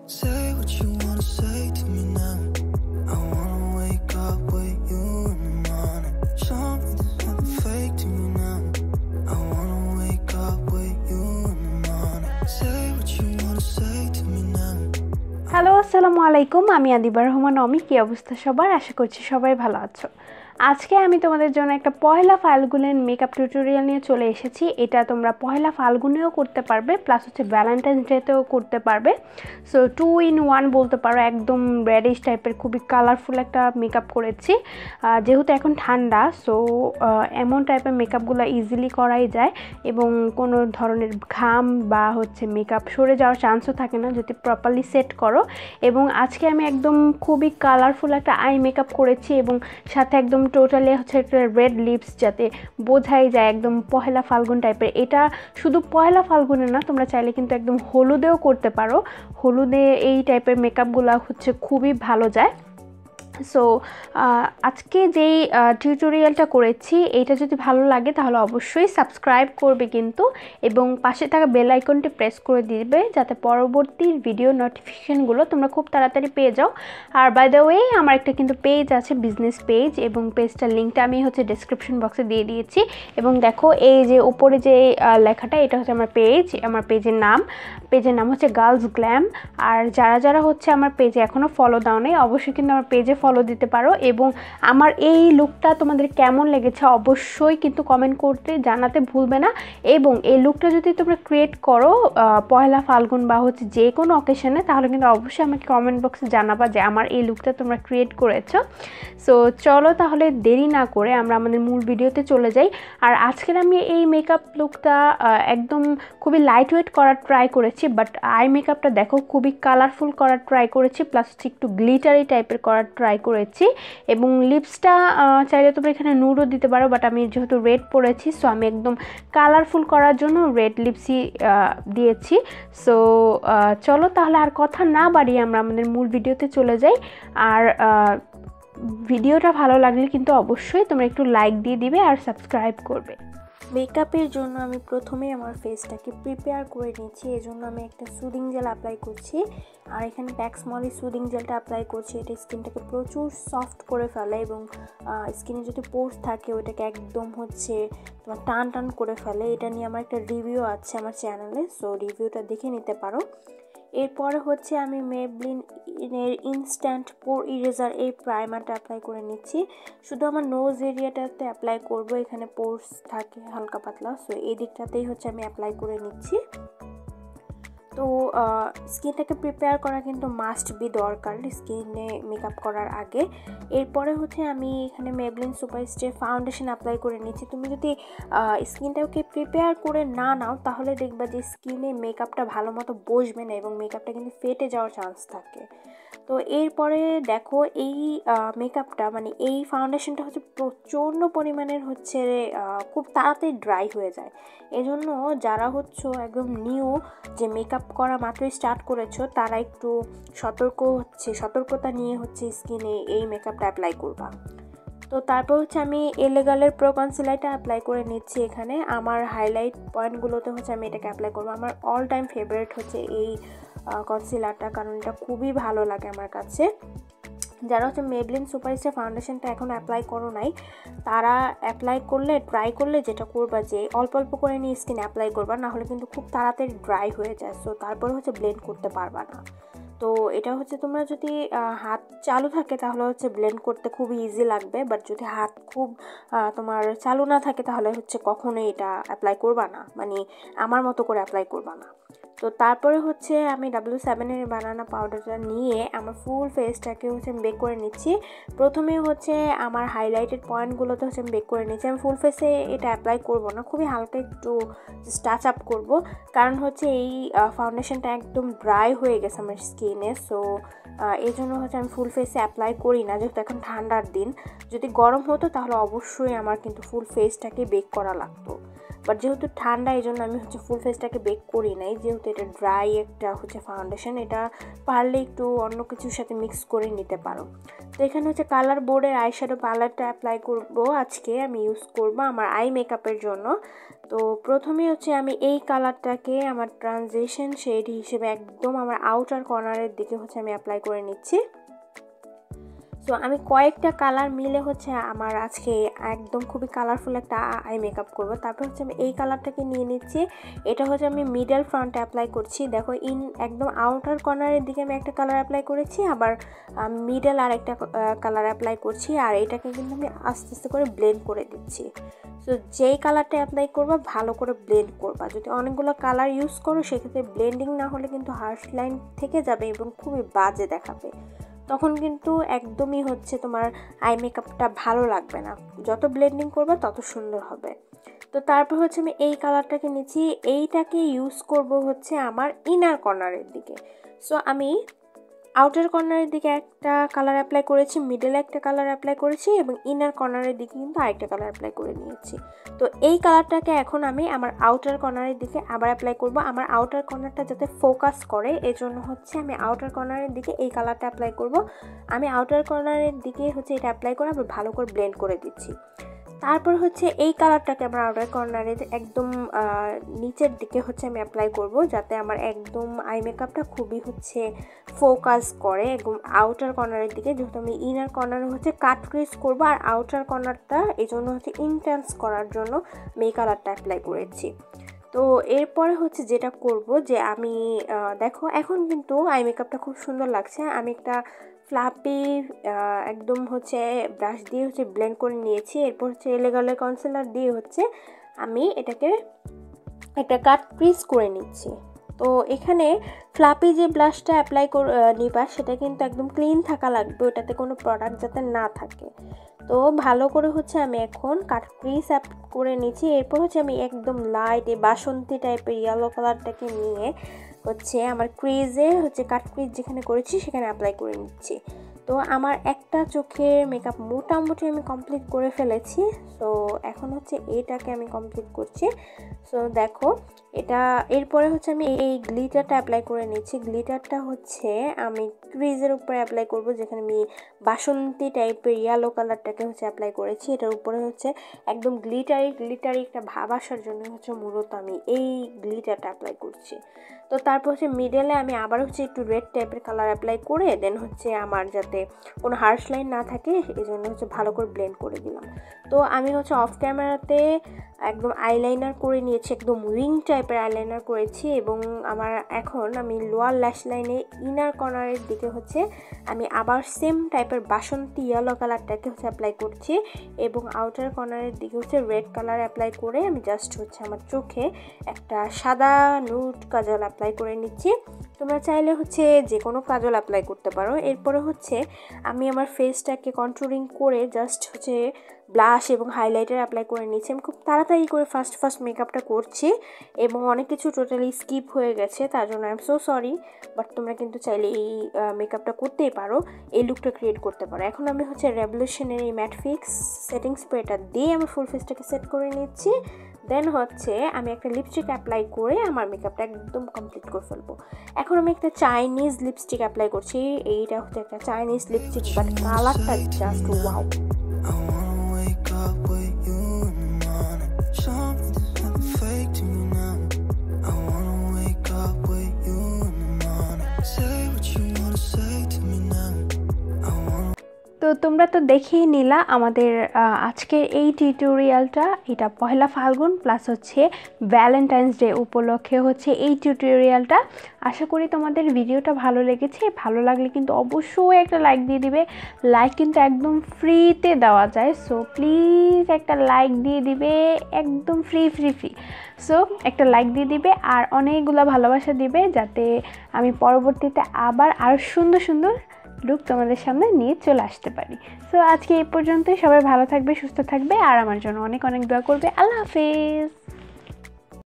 Say what you wanna say to me now. I wanna wake up with you in the morning. Show me there's nothing fake to me now. I wanna wake up with you in the morning. Say what you wanna say to me now. Hello আসসালামু আলাইকুম, আমি আদিবা রহমান অমি। কি অবস্থা সবার? আশা করছি সবাই ভালো আছো। আজকে আমি তোমাদের জন্য একটা পহেলা ফাল্গুনের মেকআপ টিউটোরিয়াল নিয়ে চলে এসেছি। এটা তোমরা পহেলা ফাল্গুনেও করতে পারবে, প্লাস হচ্ছে ভ্যালেন্টাইন্স ডেতেও করতে পারবে। সো 2 in 1 বলতে পারো। একদম রেডিশ টাইপের খুবই কালারফুল একটা মেকআপ করেছি। যেহেতু এখন ঠান্ডা, সো এমন টাইপের মেকআপগুলো ইজিলি করাই যায় এবং কোনো ধরনের ঘাম বা হচ্ছে মেকআপ সরে যাওয়ার চান্সও থাকে না যদি প্রপারলি সেট করো। এবং আজকে আমি একদম খুবই কালারফুল একটা আই মেকআপ করেছি এবং সাথে একদম টোটালি হচ্ছে একটা রেড লিপস, যাতে বোঝাই যায় একদম পহেলা ফাল্গুন টাইপের। এটা শুধু পহেলা ফাল্গুনে না, তোমরা চাইলে কিন্তু একদম হলুদেও করতে পারো। হলুদে এই টাইপের মেকআপগুলো হচ্ছে খুবই ভালো যায়। সো আজকে যেই টিউটোরিয়ালটা করেছি, এইটা যদি ভালো লাগে তাহলে অবশ্যই সাবস্ক্রাইব করবে কিন্তু, এবং পাশে থাকা বেল আইকনটি প্রেস করে দিবে যাতে পরবর্তী ভিডিও নোটিফিকেশনগুলো তোমরা খুব তাড়াতাড়ি পেয়ে যাও। আর বাই দ্য ওয়ে, আমার একটা কিন্তু পেজ আছে, বিজনেস পেজ, এবং পেজটার লিঙ্কটা আমি হচ্ছে ডেসক্রিপশন বক্সে দিয়ে দিয়েছি। এবং দেখো এই যে উপরে যে লেখাটা, এটা হচ্ছে আমার পেজ, আমার পেজের নাম হচ্ছে গার্লস গ্ল্যাম। আর যারা হচ্ছে আমার পেজে এখনও ফলো দাও নাই, অবশ্যই কিন্তু আমার পেজে ফলো দিতে পারো। এবং আমার এই লুকটা তোমাদের কেমন লেগেছে অবশ্যই কিন্তু কমেন্ট করতে জানাতে ভুলবে না। এবং এই লুকটা যদি তোমরা ক্রিয়েট করো পহেলা ফাল্গুন বা হচ্ছে যে কোনো অকেশনে, তাহলে কিন্তু অবশ্যই আমাকে কমেন্ট বক্সে জানাবা যে আমার এই লুকটা তোমরা ক্রিয়েট করেছো। সো চলো তাহলে দেরি না করে আমরা আমাদের মূল ভিডিওতে চলে যাই। আর আজকের আমি এই মেকআপ লুকটা একদম খুবই লাইট ওয়েট করার ট্রাই করেছি, বাট আই মেকআপটা দেখো খুবই কালারফুল করার ট্রাই করেছি, প্লাস একটু গ্লিটারি টাইপের করার ট্রাই করেছি। এবং লিপসটা চাইলে তোমরা এখানে নুডও দিতে পারো, বাট আমি যেহেতু রেড পরেছি, সো আমি একদম কালারফুল করার জন্য রেড লিপসই দিয়েছি। সো চলো তাহলে আর কথা না বাড়িয়ে আমরা আমাদের মূল ভিডিওতে চলে যাই। আর ভিডিওটা ভালো লাগলে কিন্তু অবশ্যই তোমরা একটু লাইক দিয়ে দিবে আর সাবস্ক্রাইব করবে। মেকআপের জন্য আমি প্রথমে আমার ফেসটাকে প্রিপেয়ার করে নিচ্ছি। এজন্য আমি একটা সুদিং জেল অ্যাপ্লাই করছি, আর এখানে প্যাক্স মলি সুদিং জেলটা অ্যাপ্লাই করছি। এটা স্কিনটাকে প্রচুর সফট করে ফেলে এবং স্কিনে যদি পোর্স থাকে ওইটাকে একদম হচ্ছে তোমার টান করে ফেলে। এটা নিয়ে আমার একটা রিভিউ আছে আমার চ্যানেলে, সো রিভিউটা দেখে নিতে পারো। এরপরে হচ্ছে আমি মেবলিনের ইনস্ট্যান্ট পোর ইরেজার এই প্রাইমারটা অ্যাপ্লাই করে নিচ্ছি। শুধু আমার নোজ এরিয়াটাতে অ্যাপ্লাই করব, এখানে পোর্স থাকে হালকা পাতলা, সো এই দিকটাতেই হচ্ছে আমি অ্যাপ্লাই করে নিচ্ছি। তো স্কিনটাকে প্রিপেয়ার করা কিন্তু মাস্ট বি দরকার স্কিনে মেকআপ করার আগে। এরপরে হচ্ছে আমি এখানে Maybelline super stay foundation apply করে নিচ্ছি। তুমি যদি স্কিনটাকে প্রিপেয়ার করে না নাও, তাহলে দেখবা যে স্কিনে মেকআপটা ভালো মতো বসবে না এবং মেকআপটা কিন্তু ফেটে যাওয়ার চান্স থাকে। তো এরপরে দেখো এই মেকআপটা মানে এই ফাউন্ডেশনটা হচ্ছে প্রচণ্ড পরিমাণের হচ্ছে খুব তাড়াতাড়ি ড্রাই হয়ে যায়। এজন্য যারা হচ্ছে একদম নিউ, যে মেকআপ করা মাত্রই স্টার্ট করেছো, তারা একটু সতর্কতা নিয়ে হচ্ছে স্কিনে এই মেকআপটা অ্যাপ্লাই করবা। তো তারপর হচ্ছে আমি এলেগালের প্রো কনসিলারটা অ্যাপ্লাই করে নিচ্ছি। এখানে আমার হাইলাইট পয়েন্টগুলোতে হচ্ছে আমি এটাকে অ্যাপ্লাই করবো। আমার অল টাইম ফেভারিট হচ্ছে এই কনসিলারটা, কারণ এটা খুবই ভালো লাগে আমার কাছে। যারা হচ্ছে মেবলিন সুপারস্টার ফাউন্ডেশনটা এখন অ্যাপ্লাই করো নাই, তারা ট্রাই করলে যেটা করবা যে অল্প অল্প করে নিয়ে স্কিন অ্যাপ্লাই করবা, না হলে কিন্তু খুব তাড়াতাড়ি ড্রাই হয়ে যায়। সো তারপরে হচ্ছে ব্লেন্ড করতে পারবা না। তো এটা হচ্ছে তোমরা যদি হাত চালু থাকে তাহলে হচ্ছে ব্লেন্ড করতে খুব ইজি লাগবে, বাট যদি হাত খুব তোমার চালু না থাকে তাহলে হচ্ছে কখনোই এটা অ্যাপ্লাই করবা না, মানে আমার মতো করে অ্যাপ্লাই করবা না। তো তারপরে হচ্ছে আমি W7-এর বানানা পাউডারটা নিয়ে আমার ফুল ফেসটাকে হচ্ছে আমি বেক করে নিচ্ছি। প্রথমে হচ্ছে আমার হাইলাইটেড পয়েন্টগুলোতে হচ্ছে আমি বেক করে নিচ্ছি। আমি ফুল ফেসে এটা অ্যাপ্লাই করবো না, খুবই হালকা একটু টাচ আপ করবো, কারণ হচ্ছে এই ফাউন্ডেশনটা একদম ড্রাই হয়ে গেছে আমার স্কিনে। সো এই জন্য হচ্ছে আমি ফুল ফেসে অ্যাপ্লাই করি না, যেহেতু এখন ঠান্ডার দিন। যদি গরম হতো তাহলে অবশ্যই আমার কিন্তু ফুল ফেসটাকে বেক করা লাগতো, বাট যেহেতু ঠান্ডা এই জন্য আমি হচ্ছে ফুল ফেসটাকে বেক করি নাই, যেহেতু এটা ড্রাই একটা হচ্ছে ফাউন্ডেশন। এটা পারলে একটু অন্য কিছুর সাথে মিক্স করে নিতে পারো। তো এখানে হচ্ছে কালার বোর্ডের আইশ্যাডো পালেটটা অ্যাপ্লাই করব। আজকে আমি ইউজ করব আমার আই মেকআপের জন্য। তো প্রথমে হচ্ছে আমি এই কালারটাকে আমার ট্রানজিশন শেড হিসেবে একদম আমার আউটার কর্নারের দিকে হচ্ছে আমি অ্যাপ্লাই করে নিচ্ছি। সো আমি কয়েকটা কালার মিলে হচ্ছে আমার আজকে একদম খুবই কালারফুল একটা আই মেকআপ করব। তারপর হচ্ছে আমি এই কালারটাকে নিয়ে নিচ্ছি, এটা হচ্ছে আমি মিডল ফ্রন্টে অ্যাপ্লাই করছি। দেখো একদম আউটার কর্নারের দিকে আমি একটা কালার অ্যাপ্লাই করেছি, আবার মিডল আর একটা কালার অ্যাপ্লাই করছি, আর এটাকে কিন্তু আমি আস্তে আস্তে করে ব্লেন্ড করে দিচ্ছি। সো যেই কালারটা অ্যাপ্লাই করবা ভালো করে ব্লেন্ড করবা। যদি অনেকগুলো কালার ইউজ করো সেক্ষেত্রে ব্লেন্ডিং না হলে কিন্তু হার্শ লাইন থেকে যাবে এবং খুবই বাজে দেখাবে, তখন কিন্তু একদমই হচ্ছে তোমার আই মেকআপটা ভালো লাগবে না। যত ব্লেন্ডিং করবে তত সুন্দর হবে। তো তারপর হচ্ছে আমি এই কালারটাকে নিচ্ছি, এইটাকে ইউজ করব হচ্ছে আমার ইনার কর্নারের দিকে। সো আমি আউটার কর্নারের দিকে একটা কালার অ্যাপ্লাই করেছি, মিডলে একটা কালার অ্যাপ্লাই করেছি এবং ইনার কর্নারের দিকে কিন্তু আরেকটা কালার অ্যাপ্লাই করে নিয়েছি। তো এই কালারটাকে এখন আমি আমার আউটার কর্নারের দিকে আবার অ্যাপ্লাই করব। আমার আউটার কর্নারটা যাতে ফোকাস করে এজন্য হচ্ছে আমি আউটার কর্নারের দিকে এই কালারটা অ্যাপ্লাই করব। আমি আউটার কর্নারের দিকে হচ্ছে এটা অ্যাপ্লাই করে আবার ভালো করে ব্লেন্ড করে দিচ্ছি। তারপর হচ্ছে এই কালারটাকে আমার আউটার কর্নারের একদম নিচের দিকে হচ্ছে আমি অ্যাপ্লাই করব, যাতে আমার একদম আই মেকআপটা খুবই হচ্ছে ফোকাস করে একদম আউটার কর্নারের দিকে। যেহেতু আমি ইনার কর্নারে হচ্ছে কাট ক্রিজ করবো আর আউটার কর্নারটা এই জন্য হচ্ছে ইন্টেন্স করার জন্য আমি এই কালারটা অ্যাপ্লাই করেছি। তো এরপরে হচ্ছে যেটা করব যে আমি দেখো এখন কিন্তু আই মেকআপটা খুব সুন্দর লাগছে। আমি একটা ফ্লাপি একদম হচ্ছে ব্রাশ দিয়ে হচ্ছে ব্লেন্ড করে নিয়েছি। এরপর হচ্ছে এলেগালে কনসিলার দিয়ে হচ্ছে আমি এটাকে একটা কাট ক্রিজ করে নিচ্ছি। তো এখানে ফ্লাপি যে ব্লাশটা অ্যাপ্লাই নিবা সেটা কিন্তু একদম ক্লিন থাকা লাগবে, ওটাতে কোনো প্রোডাক্ট যাতে না থাকে। তো ভালো করে হচ্ছে আমি এখন কাট ক্রিজ অ্যাপ করে নিচ্ছি। এরপর হচ্ছে আমি একদম লাইট এই বাসন্তী টাইপের ইয়েলো কালারটাকে নিয়ে হচ্ছে আমার ক্রিজে হচ্ছে কাট ক্রিজ যেখানে করেছি সেখানে অ্যাপ্লাই করে নিচ্ছি। তো আমার একটা চোখের মেকআপ মোটামুটি আমি কমপ্লিট করে ফেলেছি। সো এখন হচ্ছে এটাকে আমি কমপ্লিট করছি। সো দেখো এটা এরপরে হচ্ছে আমি এই গ্লিটারটা অ্যাপ্লাই করে নিচ্ছি। গ্লিটারটা হচ্ছে আমি ক্রিজের উপরে অ্যাপ্লাই করব, যেখানে আমি বাসন্তী টাইপের ইয়েলো কালারটাকে হচ্ছে অ্যাপ্লাই করেছি। এটার উপরে হচ্ছে একদম গ্লিটারি একটা ভাব আসার জন্য হচ্ছে মূলত আমি এই গ্লিটারটা অ্যাপ্লাই করছি। তো তারপর হচ্ছে মিডলে আমি আবার হচ্ছে একটু রেড টাইপের কালার অ্যাপ্লাই করে দেন হচ্ছে আমার যাতে কোনো হার্শ লাইন না থাকে এই জন্য হচ্ছে ভালো করে ব্লেন্ড করে দিলাম। তো আমি হচ্ছে অফ ক্যামেরাতে একদম আইলাইনার করে নিয়েছি, একদম উইং টাইপের আইলাইনার করেছি এবং আমার এখন আমি লোয়ার ল্যাশ লাইনে ইনার কর্নারের দিকে হচ্ছে আমি আবার সেম টাইপের বাসন্তী ইয়েলো কালারটাকে হচ্ছে অ্যাপ্লাই করছি এবং আউটার কর্নারের দিকে হচ্ছে রেড কালার অ্যাপ্লাই করে আমি জাস্ট হচ্ছে আমার চোখে একটা সাদা নুড কাজল অ্যাপ্লাই করে নিচ্ছি। তোমরা চাইলে হচ্ছে যে কোনো কাজল অ্যাপ্লাই করতে পারো। এরপরে হচ্ছে আমি আমার ফেসটাকে কন্ট্রোলিং করে জাস্ট হচ্ছে ব্লাশ এবং হাইলাইটার অ্যাপ্লাই করে নিচ্ছি। আমি খুব তাড়াতাড়ি করে ফার্স্ট মেকআপটা করছি এবং অনেক কিছু টোটালি স্কিপ হয়ে গেছে, তার জন্য I am so sorry. But তোমরা কিন্তু চাইলে এই মেকআপটা করতেই পারো, এই লুকটা ক্রিয়েট করতে পারো। এখন আমি হচ্ছে রেভলিউশনের এই ম্যাট ফিক্স সেটিং স্প্রেটা দিয়ে আমি ফুল ফেসটাকে সেট করে নিচ্ছি। দেন হচ্ছে আমি একটা লিপস্টিক অ্যাপ্লাই করে আমার মেকআপটা একদম কমপ্লিট করে ফেলবো। এখন আমি একটা চাইনিজ লিপস্টিক অ্যাপ্লাই করছি। এইটা হচ্ছে একটা চাইনিজ লিপস্টিক, বাট কালারটা জাস্ট ওয়াও। তো তোমরা তো দেখেই নিলা আমাদের আজকের এই টিউটোরিয়ালটা, এটা পহেলা ফাল্গুন প্লাস হচ্ছে ভ্যালেন্টাইন্স ডে উপলক্ষে হচ্ছে এই টিউটোরিয়ালটা। আশা করি তোমাদের ভিডিওটা ভালো লেগেছে। ভালো লাগলে কিন্তু অবশ্যই একটা লাইক দিয়ে দিবে। লাইক কিন্তু একদম ফ্রিতে দেওয়া যায়, সো প্লিজ একটা লাইক দিয়ে দিবে, একদম ফ্রি। সো একটা লাইক দিয়ে দিবে আর অনেকগুলো ভালোবাসা দিবে, যাতে আমি পরবর্তীতে আবার আরও সুন্দর লুক তোমাদের সামনে নিয়ে চলে আসতে পারি। সো আজকে এই পর্যন্তই। সবাই ভালো থাকবে, সুস্থ থাকবে আর আমার জন্য অনেক দোয়া করবে। আল্লাহ হাফেজ।